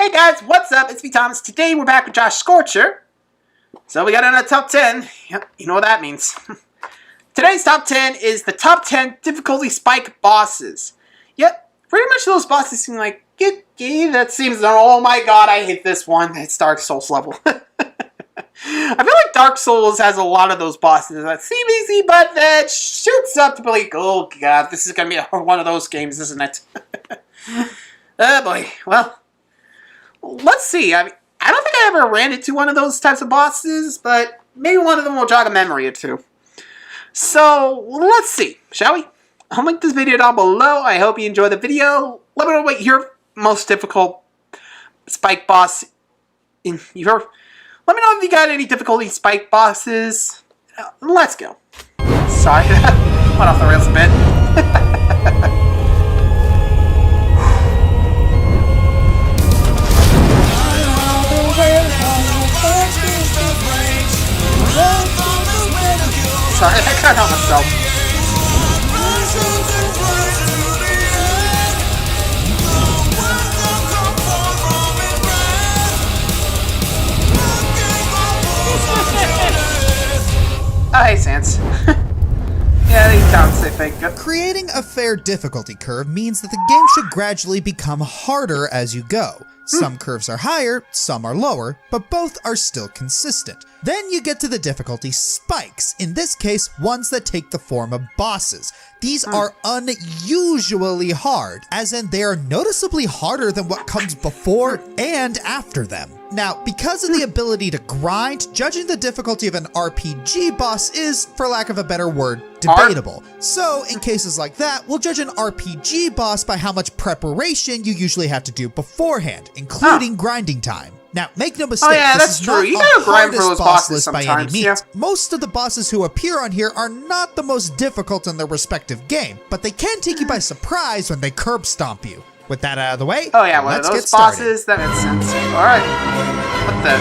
Hey guys, what's up? It's me, Thomas. Today we're back with Josh Scorcher. So we got in a top 10. Yep, you know what that means. Today's top 10 is the top 10 difficulty spike bosses. Yep, pretty much those bosses seem like, that seems, oh my god, I hate this one. It's Dark Souls level. I feel like Dark Souls has a lot of those bosses that seem easy, but that shoots up to be like, oh god, this is going to be one of those games, isn't it? Oh boy, well, let's see. I don't think I ever ran into one of those types of bosses, but maybe one of them will jog a memory or two. So, let's see, shall we? I'll link this video down below. I hope you enjoy the video. Let me know what your most difficult spike boss in your... Let me know if you got any difficulty spike bosses. Let's go. Sorry, went off the rails a bit. Sorry, I can't help myself. Oh, hey, Sans. Yeah, these towns say fake good. Creating a fair difficulty curve means that the game should gradually become harder as you go. Some curves are higher, some are lower, but both are still consistent. Then you get to the difficulty spikes, in this case, ones that take the form of bosses. These are unusually hard, as in they are noticeably harder than what comes before and after them. Now, because of the ability to grind, judging the difficulty of an RPG boss is, for lack of a better word, debatable. So, in cases like that, we'll judge an RPG boss by how much preparation you usually have to do beforehand, including grinding time. Now, make no mistake, this is not the hardest boss list by any means. Most of the bosses who appear on here are not the most difficult in their respective game, but they can take you by surprise when they curb stomp you. With that out of the way, oh yeah, well, let's those get started. Bosses, that makes sense. Alright. What the?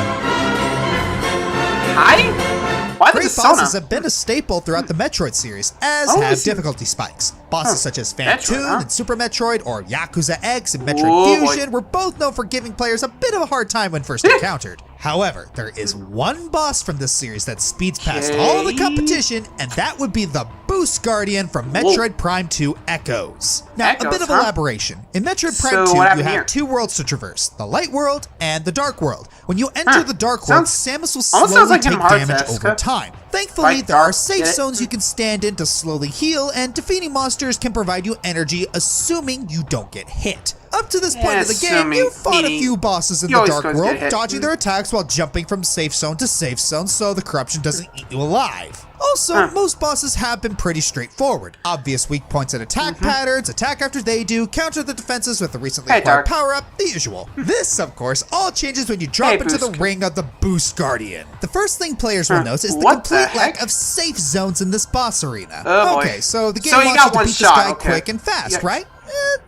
Hi? Why the Great bosses have been a staple throughout the Metroid series, as have difficulty spikes. Bosses such as Phantoon and Super Metroid, or Yakuza X and Metroid Fusion were both known for giving players a bit of a hard time when first encountered. However, there is one boss from this series that speeds past all the competition, and that would be the Boost Guardian from Metroid Prime 2 Echoes. Now, a bit of elaboration. In Metroid Prime 2, you have two worlds to traverse, the Light World and the Dark World. When you enter the Dark World, Samus will slowly take damage over time. Thankfully, there are safe zones you can stand in to slowly heal, and defeating monsters can provide you energy, assuming you don't get hit. Up to this point of the game, you fought a few bosses in the Dark World, dodging their attacks while jumping from safe zone to safe zone so the corruption doesn't eat you alive. Also, most bosses have been pretty straightforward. Obvious weak points and attack patterns, attack after they do, counter the defenses with the recently acquired power-up, the usual. This, of course, all changes when you drop into the ring of the Boost Guardian. The first thing players will notice is the complete lack of safe zones in this boss arena. Okay, so the game wants you to beat this guy quick and fast, right?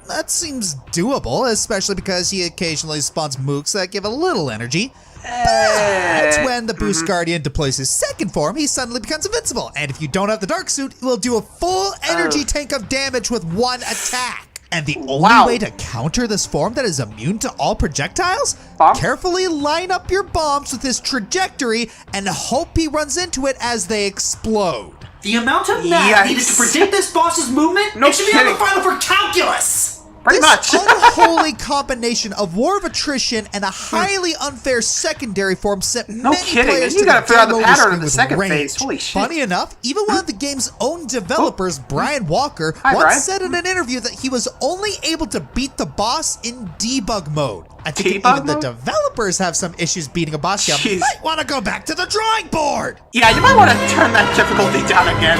That seems doable, especially because he occasionally spawns mooks that give a little energy. But when the Boost Guardian deploys his second form, he suddenly becomes invincible, and if you don't have the Dark Suit, he will do a full energy tank of damage with one attack. And the only way to counter this form that is immune to all projectiles? Carefully line up your bombs with his trajectory and hope he runs into it as they explode. The amount of math needed to predict this boss's movement, it should be on the final for calculus! This unholy combination of War of Attrition and a highly unfair secondary form sent many players to the demo screen with rage. Holy shit. Funny enough, even one of the game's own developers, Brian Walker, once said in an interview that he was only able to beat the boss in debug mode. I think even the developers have some issues beating a boss. You might want to go back to the drawing board. Yeah, you might want to turn that difficulty down again.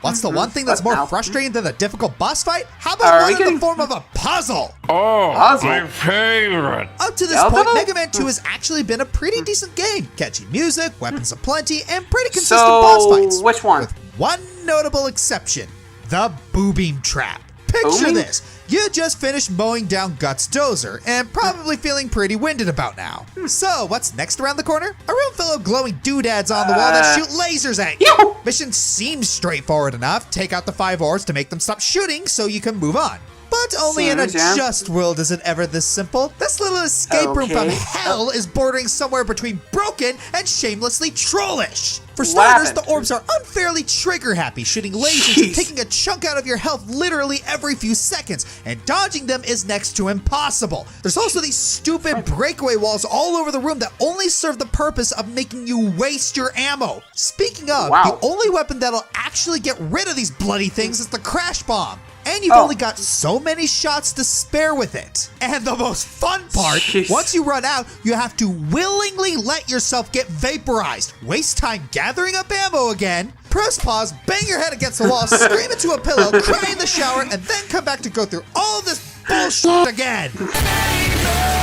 What's the one thing that's more frustrating than a difficult boss fight? How about one in the form of a puzzle? Oh, my favorite. Up to this point, Mega Man 2 has actually been a pretty decent game. Catchy music, weapons aplenty, and pretty consistent boss fights. Which one? With one notable exception, the Boo-Beam Trap. Picture this. You just finished mowing down Guts Dozer, and probably feeling pretty winded about now. So, what's next around the corner? A room full of glowing doodads on the wall that shoot lasers at you. Mission seems straightforward enough. Take out the 5 ores to make them stop shooting so you can move on. But only in a Seems, yeah. just world is it ever this simple. This little escape room from Okay. hell is bordering somewhere between broken and shamelessly trollish. For What starters, happened? the orbs are unfairly trigger-happy, shooting lasers and Jeez. taking a chunk out of your health literally every few seconds, and dodging them is next to impossible. There's also these stupid breakaway walls all over the room that only serve the purpose of making you waste your ammo. Speaking of, Wow. the only weapon that'll actually get rid of these bloody things is the crash bomb. And you've Oh. only got so many shots to spare with it. And the most fun part, Jeez. once you run out, you have to willingly let yourself get vaporized, waste time gathering up ammo again, press pause, bang your head against the wall, scream into a pillow, cry in the shower, and then come back to go through all this bullshit again.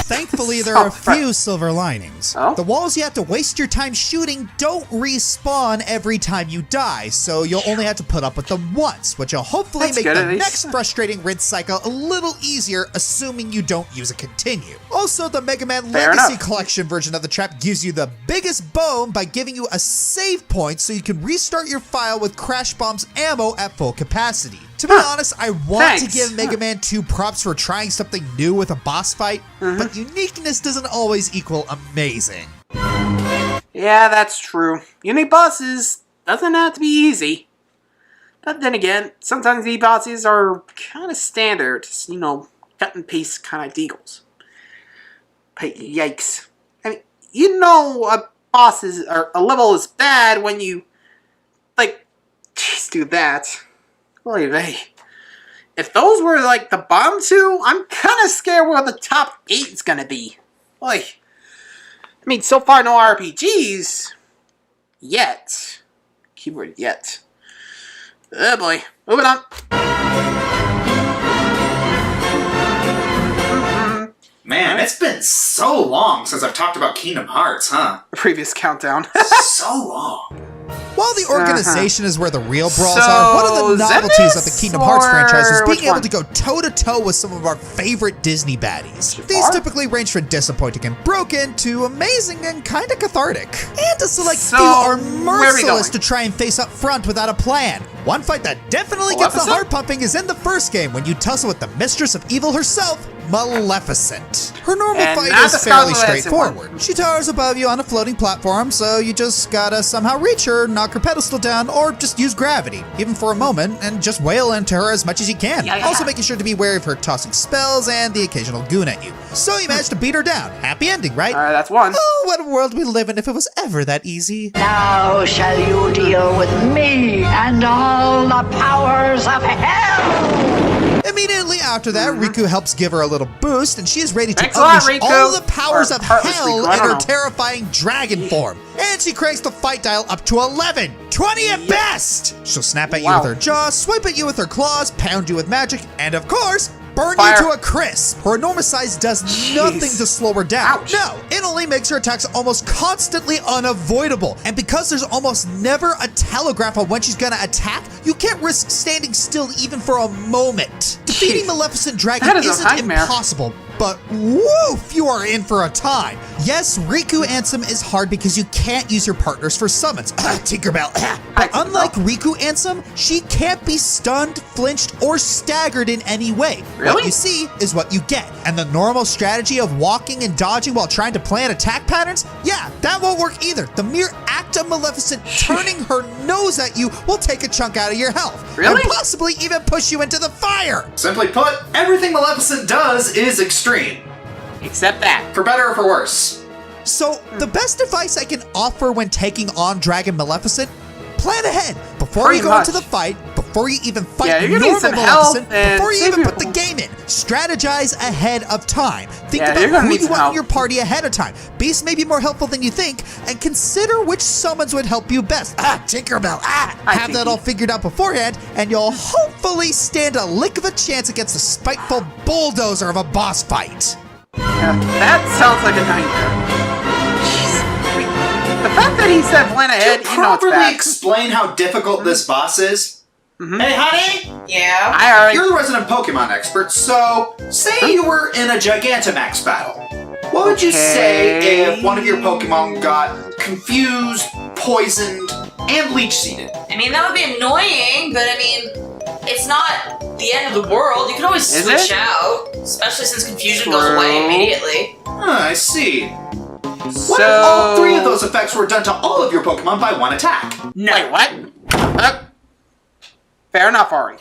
Thankfully, there are a few silver linings. Oh? The walls you have to waste your time shooting don't respawn every time you die, so you'll only have to put up with them once, which will hopefully That's make good, the at least. next frustrating rinse cycle a little easier, assuming you don't use a continue. Also, the Mega Man Fair Legacy enough. Collection version of the trap gives you the biggest bone by giving you a save point so you can restart your file with Crash Bomb's ammo at full capacity. To be honest, I want to Thanks. give Mega Man 2 props for trying something new with a boss fight, but uniqueness doesn't always equal amazing. Yeah, that's true. Unique bosses doesn't have to be easy. But then again, sometimes the bosses are kind of standard. You know, cut and paste kind of deals. But yikes. I mean, you know a boss is, or a level is bad when you, like, just do that. Oy vey. If those were, like, the bottom two, I'm kind of scared where the top 8 is gonna be. Like, I mean, so far no RPGs. Yet. Keyword yet. Oh boy. Moving on. Man, it's been so long since I've talked about Kingdom Hearts, huh? Previous countdown. So long. While the organization is where the real brawls So, are, one of the novelties of the Xemnas Kingdom Hearts or franchise is being which able one? to go toe-to-toe with some of our favorite Disney baddies. These Jafar? typically range from disappointing and broken to amazing and kinda cathartic. And a select So, few are where are we merciless going? to try and face up front without a plan. One fight that definitely gets the Maleficent? heart pumping is in the first game when you tussle with the Mistress of Evil herself, Maleficent. Her normal And fight not is the fairly Scarlet Witch one. straightforward. She towers above you on a floating platform, so you just gotta somehow reach her, knock her pedestal down, or just use gravity, even for a moment, and just wail into her as much as you can. Yeah. Also making sure to be wary of her tossing spells and the occasional goon at you. So you managed to beat her down. Happy ending, right? Alright, that's one. Oh, what a world we live in if it was ever that easy. Now shall you deal with me and all the powers of hell! Immediately after that, Riku helps give her a little boost, and she is ready to Thanks a lot, unleash Riku. all the powers Or of Heartless hell Riku, I in don't her know. terrifying dragon form. And she cranks the fight dial up to 11, 20 at best! She'll snap at you Wow. with her jaw, swipe at you with her claws, pound you with magic, and of course, burn Fire. you to a crisp. Her enormous size does nothing to slow her down. Ouch. No, it only makes her attacks almost constantly unavoidable. And because there's almost never a telegraph on when she's gonna attack, you can't risk standing still even for a moment. Defeating Jeez. Maleficent Dragon That is a isn't nightmare. impossible, but woof, you are in for a time. Yes, Riku Ansem is hard because you can't use your partners for summons. Tinkerbell. But Tinkerbell. unlike Riku Ansem, she can't be stunned, flinched, or staggered in any way. What Really? you see is what you get. And the normal strategy of walking and dodging while trying to plan attack patterns, yeah, that won't work either. The mere act of Maleficent turning her nose at you will take a chunk out of your health. Really? And possibly even push you into the fire. Simply put, everything Maleficent does is extreme. Except that. For better or for worse. So, the best advice I can offer when taking on Dragon Maleficent, plan ahead. Before Pretty you go much. into the fight, before you even fight Yeah, you're gonna need normal some help Maleficent, and before you save even your- put the game in, strategize ahead of time. Think Yeah, about you're gonna who need you some want in help. your party ahead of time. Beasts may be more helpful than you think, and consider which summons would help you best. Tinkerbell, Hi, have that Tinky. all figured out beforehand, and you'll hopefully stand a lick of a chance against the spiteful bulldozer of a boss fight. Yeah, that sounds like a nightmare. Jeez. The fact that he said plan ahead, To you know it's properly bad. explain how difficult this boss is. Hey, honey! Yeah? I already. You're the resident Pokemon expert, so say you were in a Gigantamax battle. What would you say Okay. if one of your Pokemon got confused, poisoned, and leech seeded? I mean, that would be annoying, but I mean, it's not the end of the world. You can always Is switch it? out, especially since confusion goes away immediately. I see. What So... if all 3 of those effects were done to all of your Pokemon by 1 attack? No. Wait, what? Fair enough, Ari.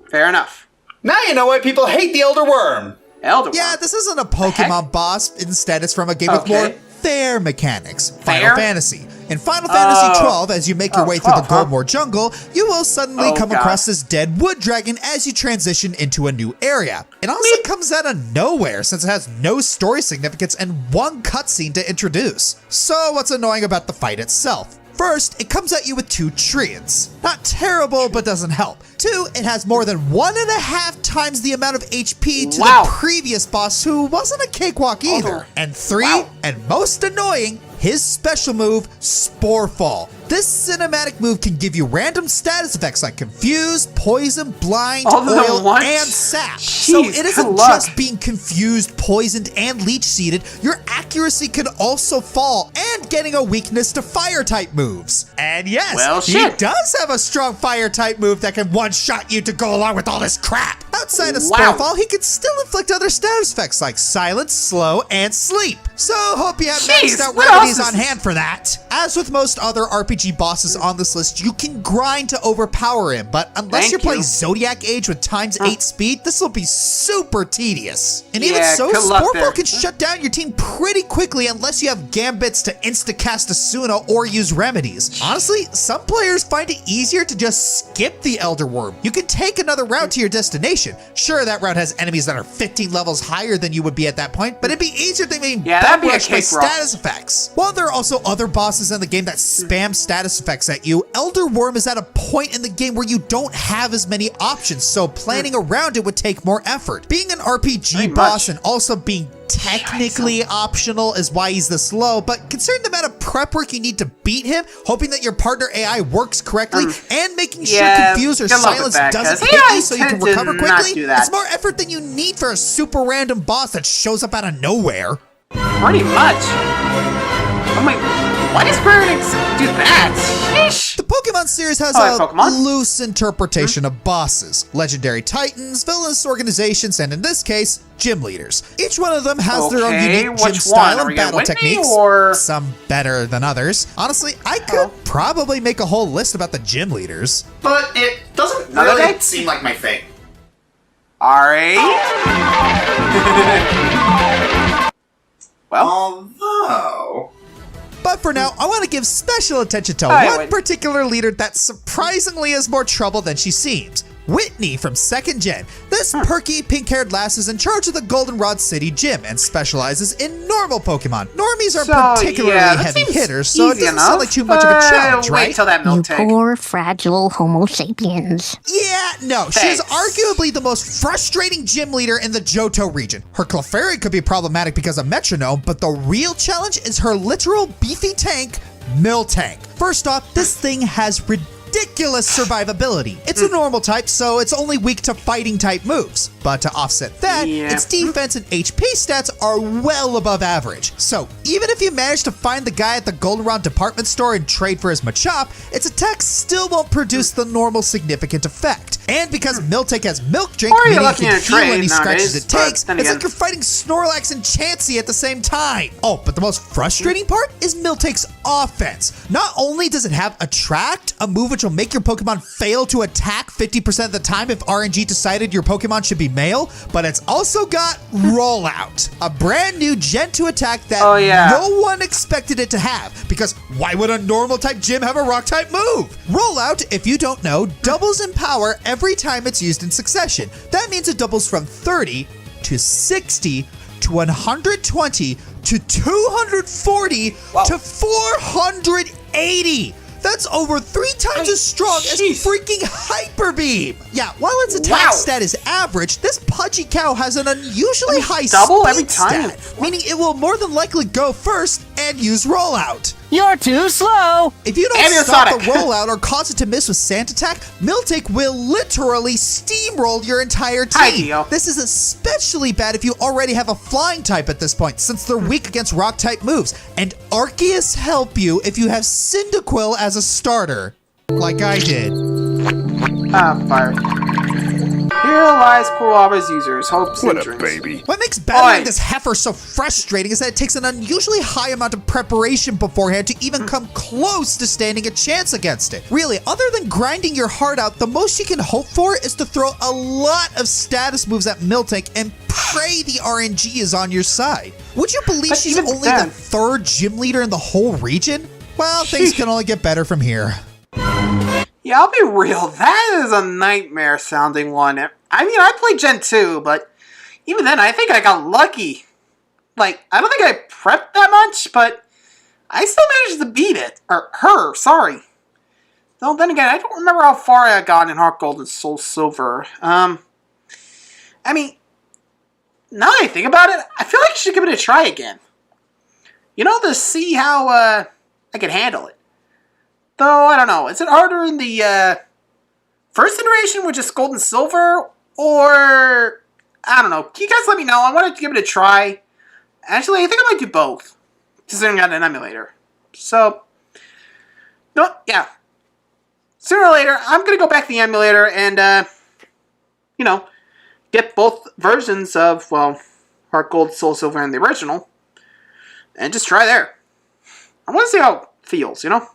Fair enough. Now you know why people hate the Elder Worm. Elder Yeah, Worm. this isn't a Pokemon boss. Instead, it's from a game with Okay. more fair mechanics. Fair? Final Fantasy. In Final Fantasy Oh. XII, as you make your Oh, way through the 12, huh? Goldmore jungle, you will suddenly Oh, come God. across this dead wood dragon as you transition into a new area. It also comes out of nowhere since it has no story significance and 1 cutscene to introduce. So what's annoying about the fight itself? First, it comes at you with 2 treants. Not terrible, but doesn't help. 2, it has more than 1.5 times the amount of HP to Wow. the previous boss, who wasn't a cakewalk either. And 3, Wow. and most annoying, his special move, Spore Fall. This cinematic move can give you random status effects like Confuse, Poison, Blind, All of them Oil, once? and Sap. So Jeez, it good isn't luck. just being confused, poisoned, and leech-seeded. Your accuracy can also fall, and getting a weakness to Fire-type moves. And yes, Well, he shit. does have a strong Fire-type move that can one-shot you to go along with all this crap. Outside of Wow. Spore Fall, he can still inflict other status effects like Silence, Slow, and Sleep. So hope you have Jeez, maxed out what remedies else on is- hand for that. As with most other RPG bosses on this list, you can grind to overpower him, but unless Thank you're playing you. Zodiac Age with ×8 speed, this will be super tedious. And even Yeah, so, good luck Sporefall there. can shut down your team pretty quickly unless you have gambits to insta-cast Asuna or use remedies. Honestly, some players find it easier to just skip the Elder Worm. You can take another route to your destination. Sure, that route has enemies that are 15 levels higher than you would be at that point, but it'd be easier than being Yeah, that'd be a bum-rushed by cakewalk. status effects. While there are also other bosses in the game that spam status effects at you, Elder Worm is at a point in the game where you don't have as many options, so planning around it would take more effort. Being an RPG Pretty boss much. and also being technically optional is why he's this low, but considering the amount of prep work you need to beat him, hoping that your partner AI works correctly, and making sure Yeah, Confuse or good luck with Silence that, doesn't 'cause hit AI you so you can tend to recover not quickly, do that. it's more effort than you need for a super random boss that shows up out of nowhere. Pretty much. Oh my... Why does Square Enix do that? Sheesh. The Pokemon series has Alright, a Pokemon. loose interpretation of bosses, legendary titans, villainous organizations, and in this case, gym leaders. Each one of them has their own Okay, unique gym which style one? Are we and gonna battle Whitney, techniques, or- some better than others. Honestly, I could probably make a whole list about the gym leaders. But it doesn't Another really day? seem like my thing. Alright. Well, Although... But for now, I want to give special attention to Alright, one Whitney. particular leader that surprisingly is more trouble than she seems. Whitney from 2nd Gen. This perky, pink-haired lass is in charge of the Goldenrod City Gym and specializes in normal Pokemon. Normies are So, particularly yeah, that heavy seems hitters, so it easy doesn't sound enough, like too much of a but challenge, wait right? till that You milk tank. poor, fragile Homo sapiens. Yeah, no, she's Thanks. arguably the most frustrating gym leader in the Johto region. Her Clefairy could be problematic because of Metronome, but the real challenge is her literal beefy tank, Miltank. First off, this thing has ridiculous survivability. It's a normal type, so it's only weak to fighting type moves. But to offset that, Yeah. its defense and HP stats are well above average. So even if you manage to find the guy at the Goldenrod department store and trade for his Machop, its attacks still won't produce the normal significant effect. And because Miltank has Milk Drink, Or you're meaning it lucky can in a heal trade any scratches nowadays, it but takes, then it's again- like you're fighting Snorlax and Chansey at the same time. Oh, but the most frustrating part is Miltank's offense. Not only does it have Attract, a move which will make your Pokemon fail to attack 50% of the time if RNG decided your Pokemon should be male, but it's also got Rollout, a brand new Gen 2 attack that Oh, yeah. no one expected it to have, because why would a normal type gym have a rock type move? Rollout, if you don't know, doubles in power every time it's used in succession. That means it doubles from 30 to 60 to 120 to 240 to 480. That's over 3 times as strong as Jeez. freaking Hyper Beam. Yeah, while its attack Wow. stat is average, this pudgy cow has an unusually high double speed every time? stat, meaning it will more than likely go first and use Rollout. You're too slow! If you don't And your stop Sonic. the rollout or cause it to miss with Sand Attack, Miltank will literally steamroll your entire Hi, team. Dio. This is especially bad if you already have a flying type at this point, since they're weak against rock type moves. And Arceus help you if you have Cyndaquil as a starter, like I did. Fire. Here lies Kuralaba's users' hopes What and a dreams. baby. What makes battling Oi. this heifer so frustrating is that it takes an unusually high amount of preparation beforehand to even come close to standing a chance against it. Really, other than grinding your heart out, the most you can hope for is to throw a lot of status moves at Miltank and pray the RNG is on your side. Would you believe But she's even only then- the 3rd gym leader in the whole region? Well, things Sheesh. can only get better from here. Yeah, I'll be real. That is a nightmare sounding one. I mean, I played Gen 2, but even then, I think I got lucky. Like, I don't think I prepped that much, but I still managed to beat it. Or her, sorry. Though, then again, I don't remember how far I got in Heart Gold and Soul Silver. I mean, now that I think about it, I feel like I should give it a try again. You know, to see how, I can handle it. Though, I don't know. Is it harder in the, first iteration with just gold and silver? Or, I don't know. Can you guys let me know? I wanted to give it a try. Actually, I think I might do both. Considering I got an emulator. So, no, yeah. Sooner or later, I'm going to go back to the emulator and, you know, get both versions of, well, Heart Gold, Soul Silver, and the original. And just try there. I want to see how it feels, you know?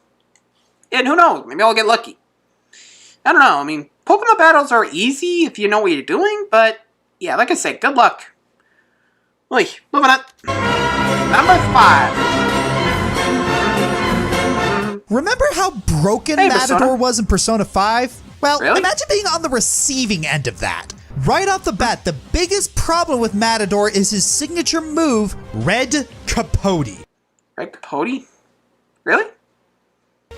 And who knows, maybe I'll get lucky. I don't know, I mean, Pokemon battles are easy if you know what you're doing, but yeah, like I said, good luck. Oi, moving on. Number 5. Remember how broken Hey, Matador Persona. was in Persona 5? Well, Really? imagine being on the receiving end of that. Right off the bat, the biggest problem with Matador is his signature move, Red Capote. Right, Capote? Really?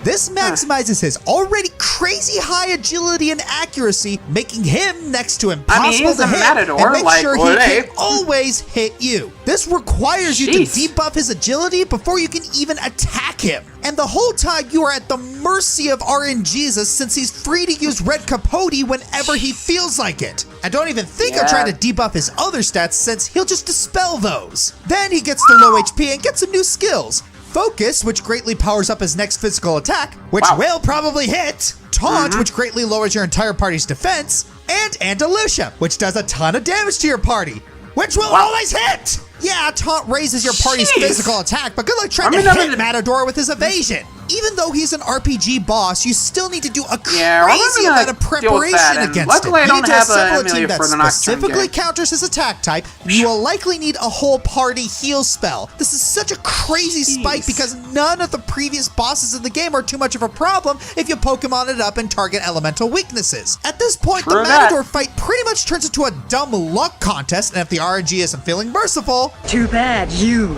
This maximizes his already crazy high agility and accuracy, making him next to impossible he's to a hit Matador, and make like sure he Ole. can always hit you. This requires you to Jeez. debuff his agility before you can even attack him. And the whole time you are at the mercy of RNGesus since he's free to use Red Capote whenever he feels like it. I don't even think of Yeah. trying to debuff his other stats since he'll just dispel those. Then he gets to low HP and gets some new skills. Focus, which greatly powers up his next physical attack, which Wow. will probably hit. Taunt, which greatly lowers your entire party's defense. And Andalusia, which does a ton of damage to your party, which will always hit. Yeah, Taunt raises your party's Jeez. physical attack, but good luck trying I mean, to I hit mean- Matador with his evasion. Even though he's an RPG boss, you still need to do a Yeah, crazy we're gonna amount of deal with preparation that, and against luckily it. I You don't need to have an assemble a emulator team that for the Nocturne specifically game. counters his attack type. You will likely need a whole party heal spell. This is such a crazy spike Jeez. because none of the previous bosses in the game are too much of a problem if you Pokemon it up and target elemental weaknesses. At this point, True the that. Matador fight pretty much turns into a dumb luck contest, and if the RNG isn't feeling merciful, Too bad you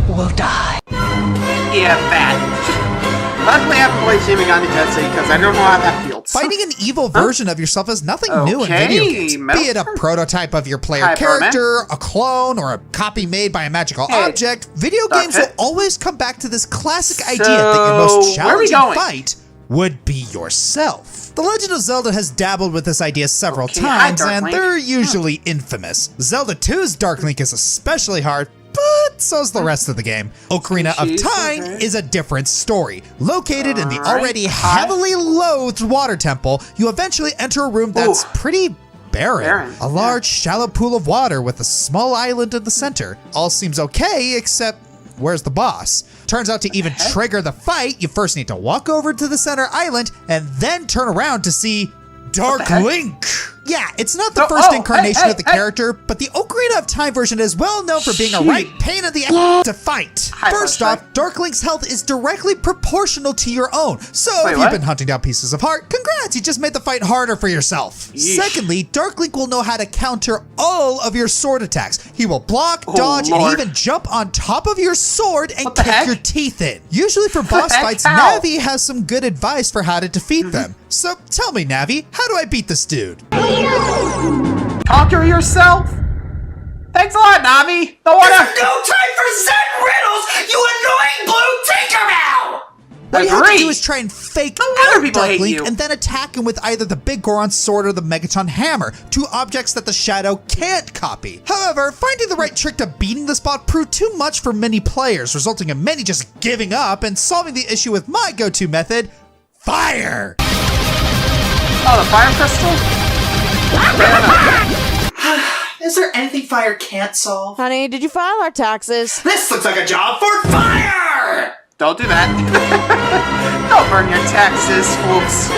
will die. Yeah, that. Luckily, I haven't played Shin Megami Tensei because I don't know how that feels. fighting an evil version of yourself is nothing new in Okay, video games. Metal Be it a Gear. prototype of your player Hi, Perman. character, a clone, or a copy made by a magical Hey, object, video Dark games will Pit. always come back to this classic idea that your most So, where are we challenging going? fight would be yourself. The Legend of Zelda has dabbled with this idea several Okay, hi, times, Dark and Link. they're usually infamous. Zelda 2's Dark Link is especially hard, but so's the rest of the game. Ocarina of Jeez, Time okay. is a different story. Located in the Alright, already hi. heavily loathed water temple, you eventually enter a room that's Ooh. pretty barren. A Yeah. large, shallow pool of water with a small island in the center. All seems okay, except where's the boss? Turns out to even trigger the fight, you first need to walk over to the center island and then turn around to see Dark heck? Link. Yeah, it's not the Oh, first oh, incarnation hey, of the hey. character, but the Ocarina of Time version is well known for being a right pain in the ass to fight. Hi, First Flashlight. off, Dark Link's health is directly proportional to your own. So Wait, if what? you've been hunting down pieces of heart, congrats, you just made the fight harder for yourself. Yeesh. Secondly, Dark Link will know how to counter all of your sword attacks. He will block, Oh, dodge, and Lord. even jump on top of your sword and What the kick heck? your teeth in. Usually for boss heck? fights, How? Navi has some good advice for how to defeat them. So tell me, Navi, how do I beat this dude? Conquer yourself? Thanks a lot, Navi. Don't wanna. No time for Zen riddles, you annoying blue Tinkerbell! What you have to do Agree. is try and fake No wonder out people Dark hate Link you. and then attack him with either the Big Goron sword or the Megaton hammer, two objects that the Shadow can't copy. However, finding the right trick to beating this bot proved too much for many players, resulting in many just giving up and solving the issue with my go-to method, fire! Oh, the fire crystal? Is there anything fire can't solve? Honey, did you file our taxes? This looks like a job for fire! Don't do that. Don't burn your taxes, folks.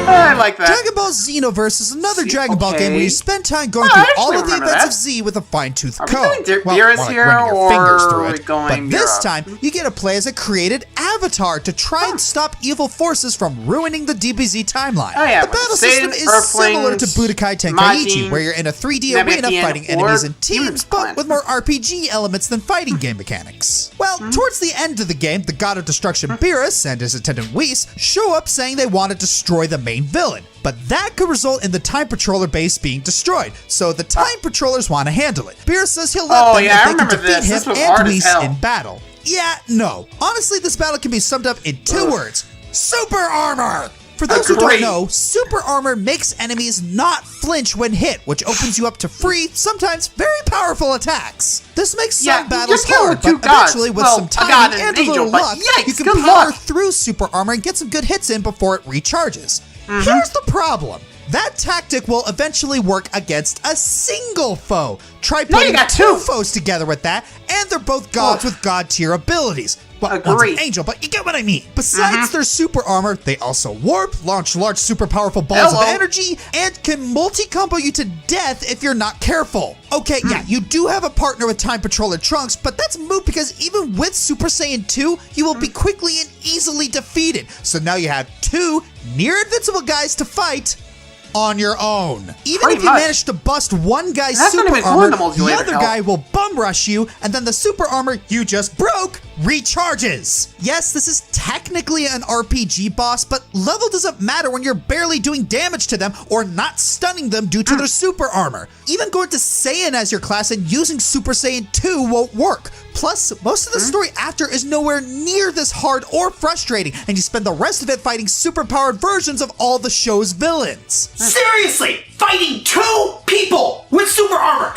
I like that. Dragon Ball Xenoverse is another Dragon Ball game where you spend time going Oh, I through all actually of the remember events that. of Z with a fine-tooth Are we comb. doing Well, Beerus more like here, running your fingers or through are we it. going But this Europe? time, you get to play as a created avatar to try and stop evil forces from ruining the DBZ timeline. Oh, yeah, The with battle Satan, system is similar to Earthlings, Budokai Tenkaichi, Majin, where you're in a 3D arena Namekian, fighting or enemies in Demon teams, but Clan. with more RPG elements than fighting game mechanics. Well, towards the end of the game, the God of Destruction Beerus and his attendant Whis show up saying they want to destroy the main villain. But that could result in the Time Patroller base being destroyed, so the Time Patrollers want to handle it. Beerus says he'll let them yeah, I if they can remember defeat this. him This was and hard as Whis hell. in battle. Yeah, no. Honestly, this battle can be summed up in two words. Super Armor! For those who don't Agreed. know, Super Armor makes enemies not flinch when hit, which opens you up to free, sometimes very powerful attacks. This makes Yeah, some battles you're killing hard, two but gods. eventually with Well, some a god timing and and an a little angel, but luck, yikes, you can good power luck. through Super Armor and get some good hits in before it recharges. Here's the problem. That tactic will eventually work against a single foe. Try No, you putting got two two. foes together with that, and they're both gods with god tier abilities. Well, one's an Agreed. angel, but you get what I mean. Besides their super armor, they also warp, launch large super powerful balls of Hello. energy, and can multi-combo you to death if you're not careful. Okay, yeah, you do have a partner with Time Patroller Trunks, but that's moot because even with Super Saiyan 2, you will be quickly and easily defeated. So now you have two near invincible guys to fight on your own. Even Pretty if you much. manage to bust one guy's That's not super even including armor, the the multiplayer other help. guy will bum rush you, and then the super armor you just broke recharges. Yes, this is technically an RPG boss, but level doesn't matter when you're barely doing damage to them or not stunning them due to their super armor. Even going to Saiyan as your class and using Super Saiyan 2 won't work. Plus, most of the story after is nowhere near this hard or frustrating, and you spend the rest of it fighting super-powered versions of all the show's villains. Seriously, fighting two people with super armor.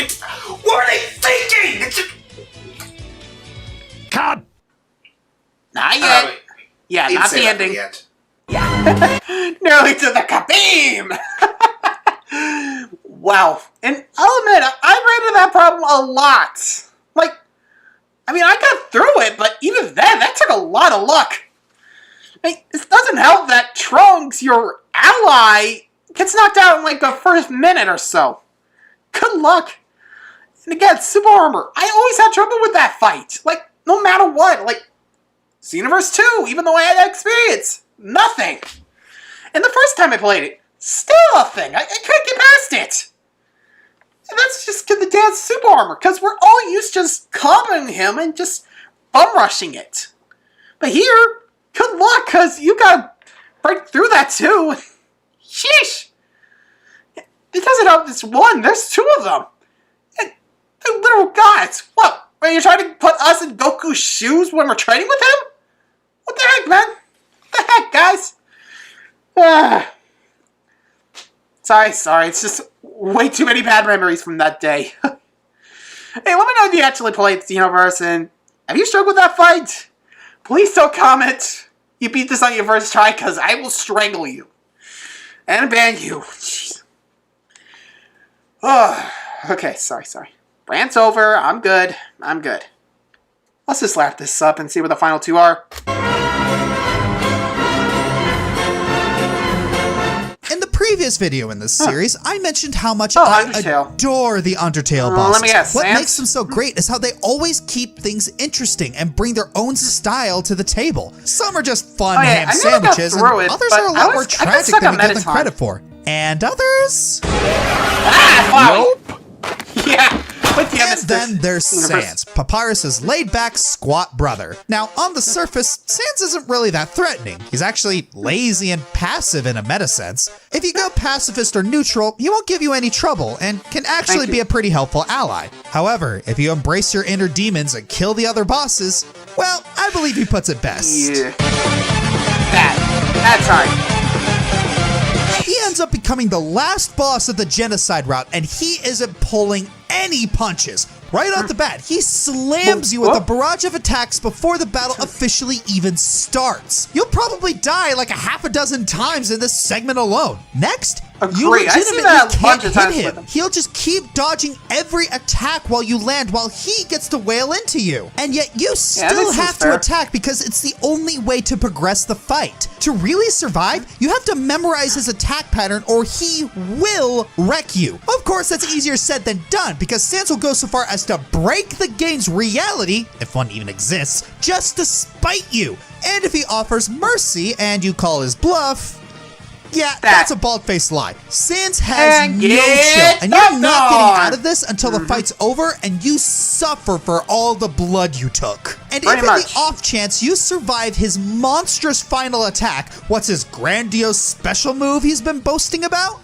What were they thinking? Cut! Not yet. Yeah, He'd not say the that for ending. end. Nearly to the kabeam! Wow. And I'll admit, I rated that problem a lot. Like, I mean, I got through it, but even then, that took a lot of luck. I mean, it doesn't help that Trunks, your ally, gets knocked out in like the first minute or so. Good luck. And again, super armor. I always had trouble with that fight. Like, no matter what. Like, Xenoverse 2, even though I had that experience. Nothing. And the first time I played it, still nothing. I couldn't get past it. And that's just because the dad's super armor, because we're all used to just comboing him and just bum rushing it. But here, good luck, because you gotta break through that too. Sheesh. Because of this one, there's two of them. And they're little gods. What? Are you trying to put us in Goku's shoes when we're training with him? What the heck, man? What the heck, guys? Sorry. It's just way too many bad memories from that day. Hey, let me know if you actually played Xenoverse and have you struggled with that fight? Please don't comment. You beat this on your first try because I will strangle you. And ban you. Jeez. Oh, okay, sorry. Rant's over. I'm good. Let's just wrap this up and see what the final two are. In the previous video in this series, I mentioned how much Oh, I Undertale. adore the Undertale let bosses. me guess, What Sans? makes them so great is how they always keep things interesting and bring their own style to the table. Some are just fun Oh, yeah, ham I never got sandwiches, and through it, others but are a I lot more was- I got tragic stuck than we on give them Mettaton. credit for. And others? Nope. Yeah. With the And then there's Sans, Papyrus's laid-back squat brother. Now, on the surface, Sans isn't really that threatening. He's actually lazy and passive in a meta sense. If you go pacifist or neutral, he won't give you any trouble and can actually Thank be you. a pretty helpful ally. However, if you embrace your inner demons and kill the other bosses, well, I believe he puts it best. Yeah. That's right. He ends up becoming the last boss of the genocide route, and he isn't pulling any punches. Right off the bat, he slams you with a barrage of attacks before the battle officially even starts. You'll probably die like a half a dozen times in this segment alone. Next, you Agree. I see that legitimately a bunch can't of hit times with him. him. He'll just keep dodging every attack while you land while he gets to wail into you. And yet you still this seems have to fair. attack because it's the only way to progress the fight. To really survive, you have to memorize his attack pattern or he will wreck you. Of course, that's easier said than done because Sans will go so far as to break the game's reality, if one even exists, just to spite you. And if he offers mercy and you call his bluff, yeah, that's a bald-faced lie. Sans has And no get chill, and you're stepped not getting on. out of this until the fight's over and you suffer for all the blood you took. And Pretty if in much. the off chance you survive his monstrous final attack, what's his grandiose special move he's been boasting about?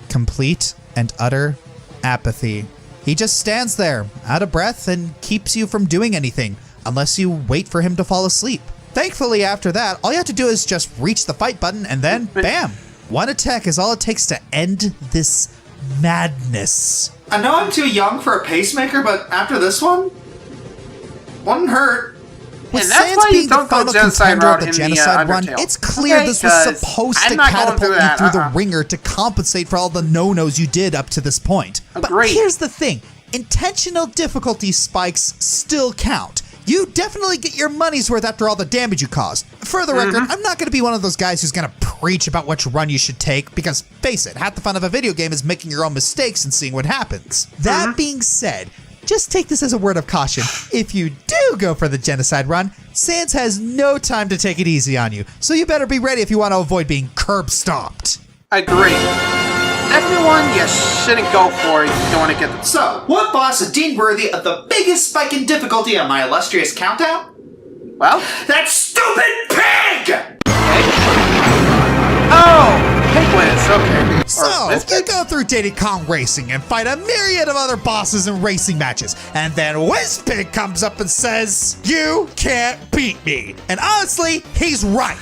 Complete and utter apathy. He just stands there, out of breath, and keeps you from doing anything, unless you wait for him to fall asleep. Thankfully, after that, all you have to do is just reach the fight button, and then, bam! One attack is all it takes to end this madness. I know I'm too young for a pacemaker, but after this one, wouldn't hurt. With And that's Sans why you being the don't go final genocide contender of route the in the, genocide run, Undertale. it's clear Okay, this was 'cause supposed I'm to not going catapult through you that, through the ringer to compensate for all the no-nos you did up to this point. But Agreed. here's the thing. Intentional difficulty spikes still count. You definitely get your money's worth after all the damage you caused. For the record, I'm not going to be one of those guys who's going to preach about which run you should take, because face it, half the fun of a video game is making your own mistakes and seeing what happens. That being said, just take this as a word of caution. If you do go for the genocide run, Sans has no time to take it easy on you, so you better be ready if you want to avoid being curb stomped. Agree. Everyone, you shouldn't go for it if you don't want to get the... So, what boss is deemed worthy of the biggest spike in difficulty on my illustrious countdown? Well? That stupid pig! Oh! Pigwiz, okay. So, you go through Diddy Kong Racing and fight a myriad of other bosses in racing matches, and then Wizpig comes up and says, "You can't beat me." And honestly, he's right.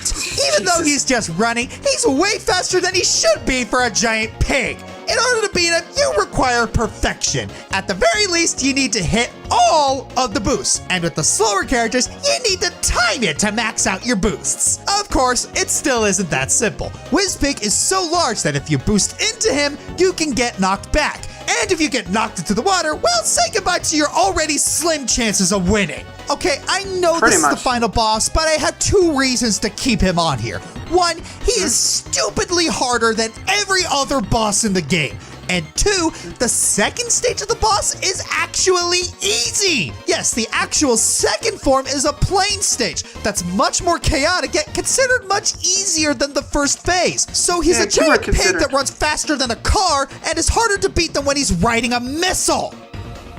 Even though he's just running, he's way faster than he should be for a giant pig. In order to beat him, you require perfection. At the very least, you need to hit all of the boosts. And with the slower characters, you need to time it to max out your boosts. Of course, it still isn't that simple. Wizpig is so large that if you boost into him, you can get knocked back. And if you get knocked into the water, well, say goodbye to your already slim chances of winning. Okay, I know Pretty this is the much. final boss, but I have two reasons to keep him on here. One, he is stupidly harder than every other boss in the game. And two, the second stage of the boss is actually easy. Yes, the actual second form is a plain stage that's much more chaotic, yet considered much easier than the first phase. So he's a two are giant pig considered. that runs faster than a car and is harder to beat than when he's riding a missile.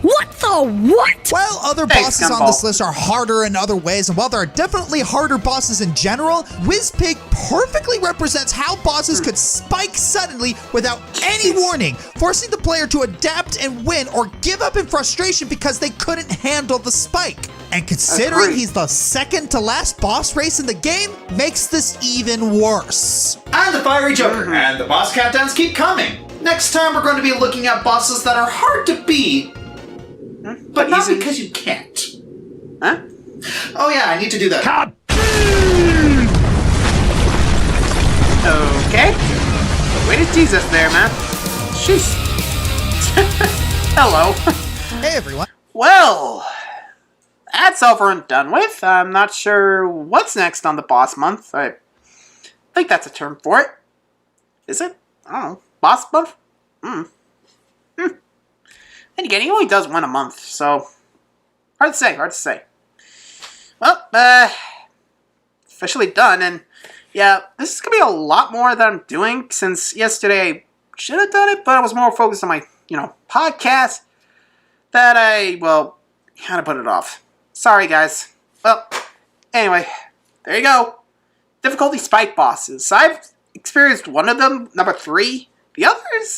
What the what? While other Thanks, bosses on Gumball. this list are harder in other ways, and while there are definitely harder bosses in general, Wizpig perfectly represents how bosses could spike suddenly without any warning, forcing the player to adapt and win or give up in frustration because they couldn't handle the spike. And considering Agreed. he's the second to last boss race in the game, makes this even worse. I'm the Fiery Joker, and the boss countdowns keep coming. Next time, we're going to be looking at bosses that are hard to beat, but not easy. because you can't. Huh? Oh yeah, I need to do that. Okay. Way to tease us there, man. Jeez. Hello. Hey everyone. Well, that's over and done with. I'm not sure what's next on the boss month. I think that's a term for it. Is it? I don't know. Boss month? And again, he only does one a month, so hard to say. Well, officially done, and yeah, this is gonna be a lot more that I'm doing since yesterday I should have done it, but I was more focused on my, podcast that I, kind of put it off. Sorry, guys. Well, anyway, there you go. Difficulty spike bosses. I've experienced one of them, number 3. The others,